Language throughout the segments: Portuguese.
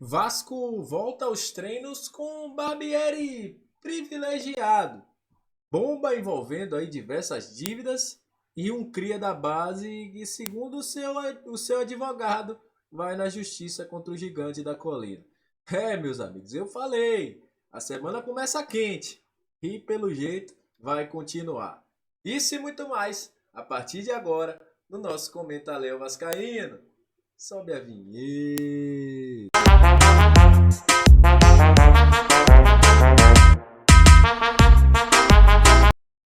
Vasco volta aos treinos com Barbieri privilegiado. Bomba envolvendo aí diversas dívidas e um cria da base que, segundo o seu advogado, vai na justiça contra o gigante da colina. Meus amigos, eu falei. A semana começa quente e, pelo jeito, vai continuar. Isso e muito mais a partir de agora no nosso Comentário Vascaíno. Sobe a vinheta.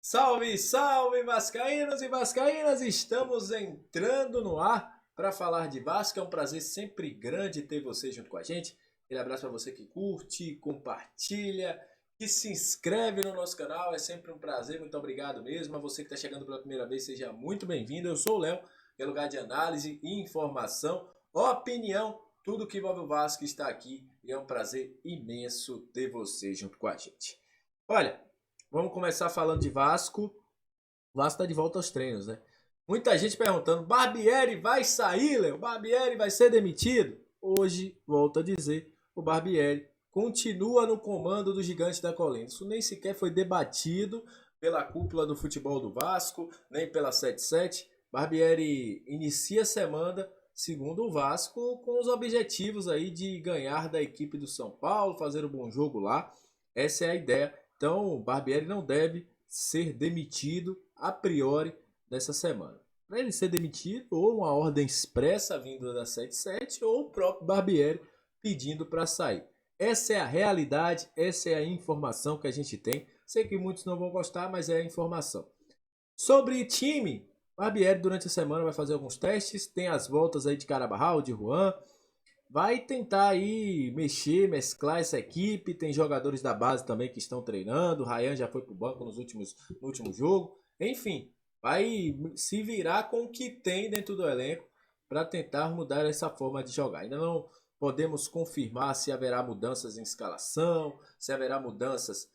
Salve, salve, vascaínos e vascaínas! Estamos entrando no ar para falar de Vasco. É um prazer sempre grande ter você junto com a gente. Aquele abraço para você que curte, compartilha, que se inscreve no nosso canal. É sempre um prazer, muito obrigado mesmo. A você que está chegando pela primeira vez, seja muito bem-vindo. Eu sou o Léo, que é lugar de análise e informação, opinião, tudo que envolve o Vasco está aqui. E é um prazer imenso ter você junto com a gente. Olha, vamos começar falando de Vasco. O Vasco está de volta aos treinos, né? Muita gente perguntando, Barbieri vai sair, Léo? Barbieri vai ser demitido? Hoje, volto a dizer, o Barbieri continua no comando do gigante da colina. Isso nem sequer foi debatido pela cúpula do futebol do Vasco, nem pela 77. Barbieri inicia a semana, segundo o Vasco, com os objetivos aí de ganhar da equipe do São Paulo, fazer um bom jogo lá. Essa é a ideia. Então, o Barbieri não deve ser demitido a priori nessa semana. Para ele ser demitido, ou uma ordem expressa vinda da 77, ou o próprio Barbieri pedindo para sair. Essa é a realidade, essa é a informação que a gente tem. Sei que muitos não vão gostar, mas é a informação. Sobre time, Barbieri durante a semana vai fazer alguns testes, tem as voltas aí de Carabarral, de Juan, vai tentar aí mexer, mesclar essa equipe. Tem jogadores da base também que estão treinando. O Ryan já foi pro banco no último jogo. Enfim, vai se virar com o que tem dentro do elenco para tentar mudar essa forma de jogar. Ainda não podemos confirmar se haverá mudanças em escalação, se haverá mudanças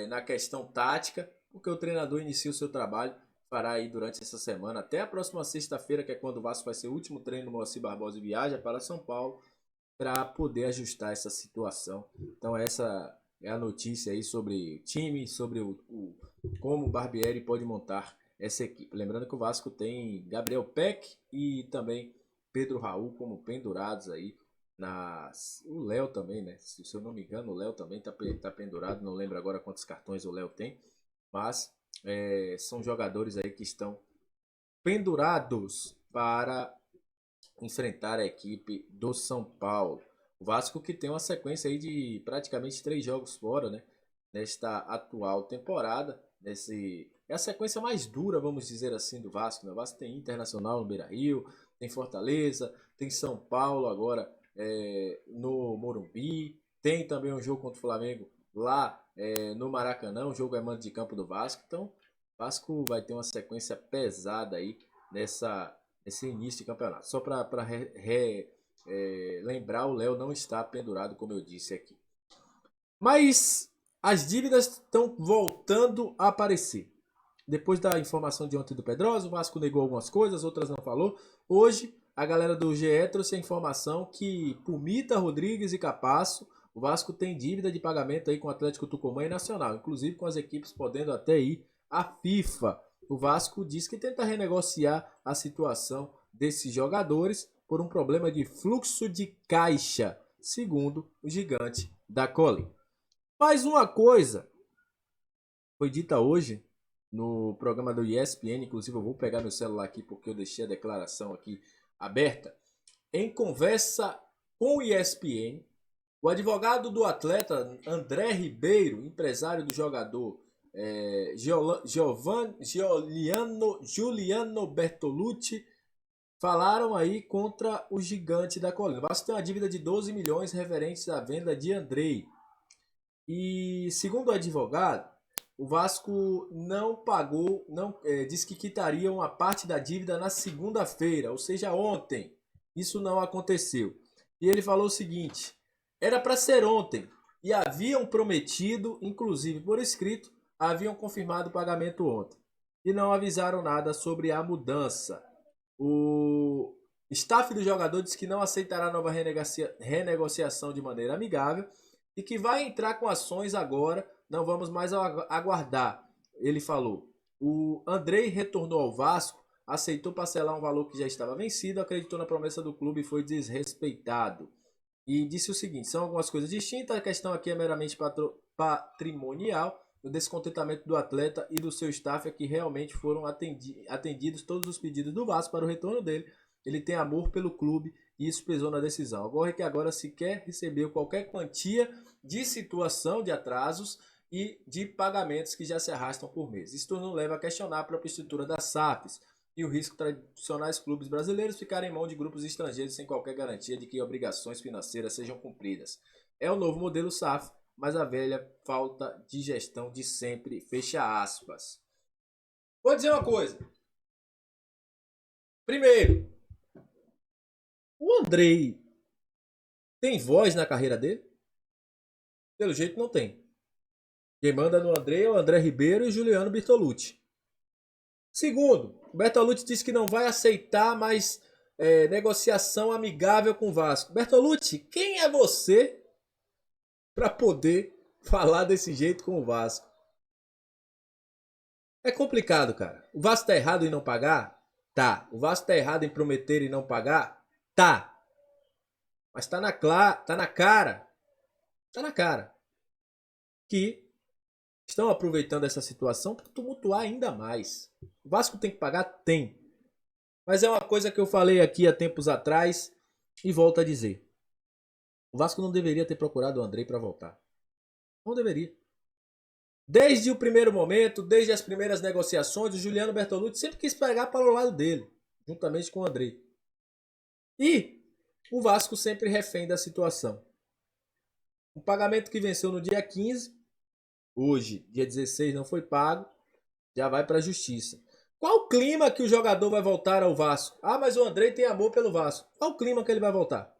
na questão tática, porque o treinador inicia o seu trabalho, fará aí durante essa semana, até a próxima sexta-feira, que é quando o Vasco vai ser o último treino no Moacir Barbosa e viaja para São Paulo, para poder ajustar essa situação. Então essa é a notícia aí sobre o time, sobre como o Barbieri pode montar essa equipe. Lembrando que o Vasco tem Gabriel Peck e também Pedro Raul como pendurados aí. O Léo também, né? Se eu não me engano, o Léo também tá pendurado. Não lembro agora quantos cartões o Léo tem. Mas são jogadores aí que estão pendurados para enfrentar a equipe do São Paulo. O Vasco que tem uma sequência aí de praticamente 3 jogos fora, né? Nesta atual temporada. É a sequência mais dura, vamos dizer assim, do Vasco, né? O Vasco tem Internacional no Beira-Rio, tem Fortaleza, tem São Paulo agora no Morumbi, tem também um jogo contra o Flamengo lá no Maracanã, o jogo é mando de campo do Vasco. Então, o Vasco vai ter uma sequência pesada aí nesse início de campeonato. Só para lembrar, o Léo não está pendurado, como eu disse aqui. Mas as dívidas estão voltando a aparecer. Depois da informação de ontem do Pedrosa, o Vasco negou algumas coisas, outras não falou. Hoje, a galera do GE trouxe a informação que Pumita, Rodrigues e Capasso, o Vasco tem dívida de pagamento aí com o Atlético Tucumã e Nacional, inclusive com as equipes podendo até ir à FIFA. O Vasco diz que tenta renegociar a situação desses jogadores por um problema de fluxo de caixa, segundo o gigante da colina. Mais uma coisa foi dita hoje no programa do ESPN, inclusive eu vou pegar meu celular aqui porque eu deixei a declaração aqui aberta. Em conversa com o ESPN, o advogado do atleta André Ribeiro, empresário do jogador Giuliano Bertolucci, falaram aí contra o gigante da colina. O Vasco tem uma dívida de 12 milhões referentes à venda de Andrei. E segundo o advogado, o Vasco não pagou, disse que quitaria uma parte da dívida na segunda-feira, ou seja, ontem. Isso não aconteceu. E ele falou o seguinte: era para ser ontem e haviam prometido, inclusive por escrito, haviam confirmado o pagamento ontem e não avisaram nada sobre a mudança. O Staff do jogador diz que não aceitará nova renegociação de maneira amigável e que vai entrar com ações agora, não vamos mais aguardar. Ele falou. O Andrei retornou ao Vasco, aceitou parcelar um valor que já estava vencido, acreditou na promessa do clube e foi desrespeitado. E disse o seguinte, são algumas coisas distintas, a questão aqui é meramente patrimonial, o descontentamento do atleta e do seu staff é que realmente foram atendidos todos os pedidos do Vasco para o retorno dele. Ele tem amor pelo clube e isso pesou na decisão. Agora é que agora sequer recebeu qualquer quantia de situação de atrasos e de pagamentos que já se arrastam por mês. Isto não leva a questionar a própria estrutura das SAFs e o risco de tradicionais clubes brasileiros ficarem em mão de grupos estrangeiros sem qualquer garantia de que obrigações financeiras sejam cumpridas. É o novo modelo SAF, mas a velha falta de gestão de sempre, fecha aspas. Vou dizer uma coisa. Primeiro, o Andrei tem voz na carreira dele? Pelo jeito não tem. Quem manda no Andrei é o André Ribeiro e o Juliano Bertolucci. Segundo, o Bertolucci disse que não vai aceitar mais negociação amigável com o Vasco. Bertolucci, quem é você para poder falar desse jeito com o Vasco? É complicado, cara. O Vasco tá errado em não pagar? Tá. O Vasco tá errado em prometer e não pagar? Tá. Mas tá na cara que estão aproveitando essa situação para tumultuar ainda mais. O Vasco tem que pagar? Tem. Mas é uma coisa que eu falei aqui há tempos atrás e volto a dizer. O Vasco não deveria ter procurado o Andrei para voltar. Não deveria. Desde o primeiro momento, desde as primeiras negociações, o Juliano Bertolucci sempre quis pegar para o lado dele, juntamente com o Andrei. E o Vasco sempre refém da situação. O pagamento que venceu no dia 15, hoje, dia 16, não foi pago, já vai para a justiça. Qual o clima que o jogador vai voltar ao Vasco? Ah, mas o Andrei tem amor pelo Vasco. Qual o clima que ele vai voltar?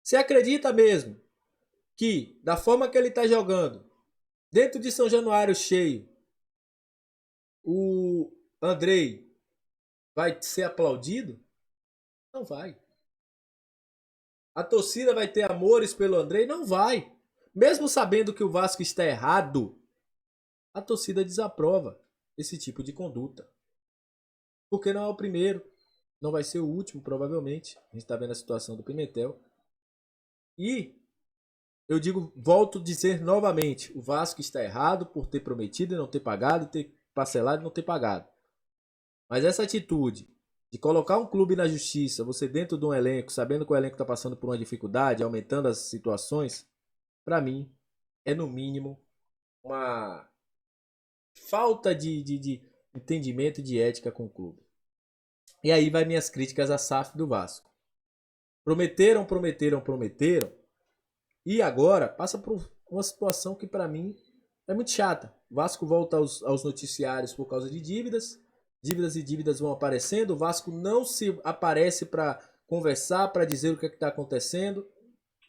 Você acredita mesmo que, da forma que ele está jogando, dentro de São Januário cheio, o Andrei vai ser aplaudido? Não vai. A torcida vai ter amores pelo Andrei? Não vai. Mesmo sabendo que o Vasco está errado, a torcida desaprova esse tipo de conduta. Porque não é o primeiro, não vai ser o último, provavelmente. A gente está vendo a situação do Pimentel. E eu digo, volto a dizer novamente, o Vasco está errado por ter prometido e não ter pagado, ter parcelado e não ter pagado. Mas essa atitude de colocar um clube na justiça, você dentro de um elenco, sabendo que o elenco está passando por uma dificuldade, aumentando as situações, para mim, é no mínimo uma falta de entendimento e de ética com o clube. E aí vai minhas críticas à SAF do Vasco. Prometeram. E agora passa por uma situação que para mim é muito chata. O Vasco volta aos noticiários por causa de dívidas. Dívidas vão aparecendo. O Vasco não se aparece para conversar, para dizer o que está acontecendo.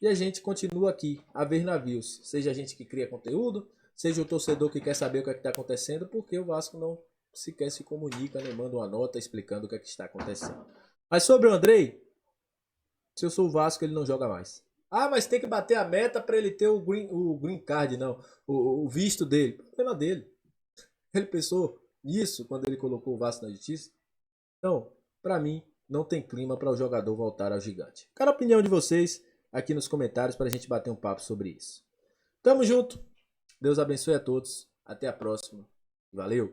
E a gente continua aqui a ver navios. Seja a gente que cria conteúdo, seja o torcedor que quer saber o que está acontecendo, porque o Vasco não sequer se comunica, nem manda uma nota explicando o que está acontecendo. Mas sobre o Andrei, se eu sou o Vasco, ele não joga mais. Ah, mas tem que bater a meta para ele ter o green card, não. O visto dele. Problema dele. Ele pensou nisso quando ele colocou o Vasco na justiça. Então, para mim, não tem clima para o jogador voltar ao gigante. Quero a opinião de vocês aqui nos comentários para a gente bater um papo sobre isso. Tamo junto. Deus abençoe a todos. Até a próxima. Valeu.